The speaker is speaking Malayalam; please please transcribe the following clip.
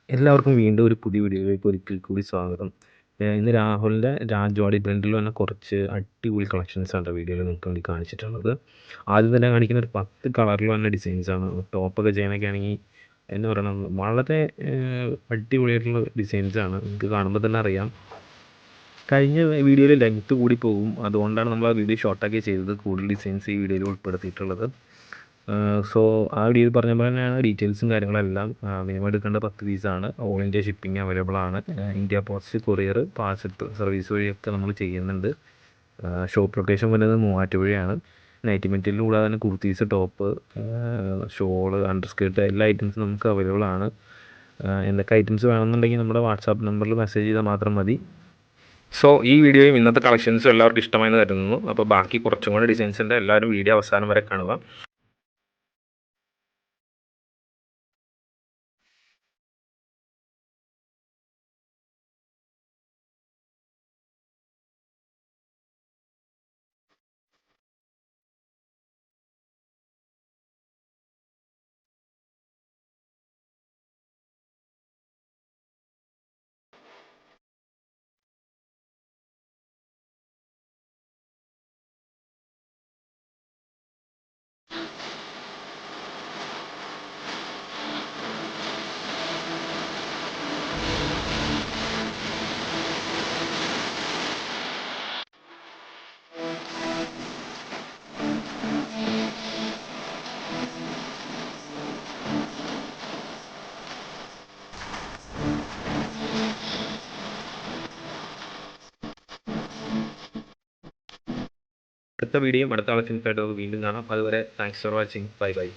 എല്ലാവർക്കും വീണ്ടും ഒരു പുതിയ വീഡിയോയിലേക്ക് ഒരിക്കൽ കൂടി സ്വാഗതം. ഇന്ന് രാഹുലിൻ്റെ രാജവാടി ബ്രാൻഡിൽ വന്ന കുറച്ച് അടിപൊളി കളക്ഷൻസാണ് വീഡിയോയിൽ നിങ്ങൾക്ക് വേണ്ടി കാണിച്ചിട്ടുള്ളത്. ആദ്യം തന്നെ കാണിക്കുന്ന ഒരു 10 കളറിൽ വന്ന ഡിസൈൻസാണ്. ടോപ്പൊക്കെ ചെയ്യാനൊക്കെ ആണെങ്കിൽ എന്ന് പറയണം വളരെ അടിപൊളിയായിട്ടുള്ള ഡിസൈൻസാണ്. നിങ്ങൾക്ക് കാണുമ്പോൾ തന്നെ അറിയാം. കഴിഞ്ഞ വീഡിയോയിൽ ലെങ്ത്ത് കൂടി പോകും, അതുകൊണ്ടാണ് നമ്മൾ ആ വീഡിയോ ഷോർട്ടാക്കി ചെയ്തത്. കൂടുതൽ ഡിസൈൻസ് ഈ വീഡിയോയിൽ ഉൾപ്പെടുത്തിയിട്ടുള്ളത്. സോ ആ വീഡിയോയിൽ പറഞ്ഞ പോലെ തന്നെയാണ് ഡീറ്റെയിൽസും കാര്യങ്ങളെല്ലാം. മിനിമം എടുക്കേണ്ട 10 പീസാണ്. ഓൾ ഇന്ത്യ ഷിപ്പിംഗ് അവൈലബിൾ ആണ്. India post, courier, parcel service വഴിയൊക്കെ നമ്മൾ ചെയ്യുന്നുണ്ട്. ഷോപ്പ് ലൊക്കേഷൻ വരുന്നത് മൂവാറ്റുപുഴയാണ്. നൈറ്റി മെറ്റീരിയൽ കൂടാതെ തന്നെ kurtis, top, shawl, under skirt എല്ലാ ഐറ്റംസും നമുക്ക് അവൈലബിൾ ആണ്. എന്തൊക്കെ ഐറ്റംസ് വേണമെന്നുണ്ടെങ്കിൽ നമ്മുടെ വാട്സാപ്പ് നമ്പറിൽ മെസ്സേജ് ചെയ്താൽ മാത്രം മതി. സോ ഈ വീഡിയോയും ഇന്നത്തെ കളക്ഷൻസും എല്ലാവർക്കും ഇഷ്ടമായെന്ന് കരുതുന്നു. അപ്പോൾ ബാക്കി കുറച്ചും കൂടെ ഡിസൈൻസ് ഉണ്ട്. എല്ലാവരും വീഡിയോ അവസാനം വരെ കാണുക. അടുത്ത വീഡിയോയും അടുത്ത കളക്ഷൻസായിട്ട് നമുക്ക് വീണ്ടും കാണാം. അതുവരെ thanks for watching. Bye bye.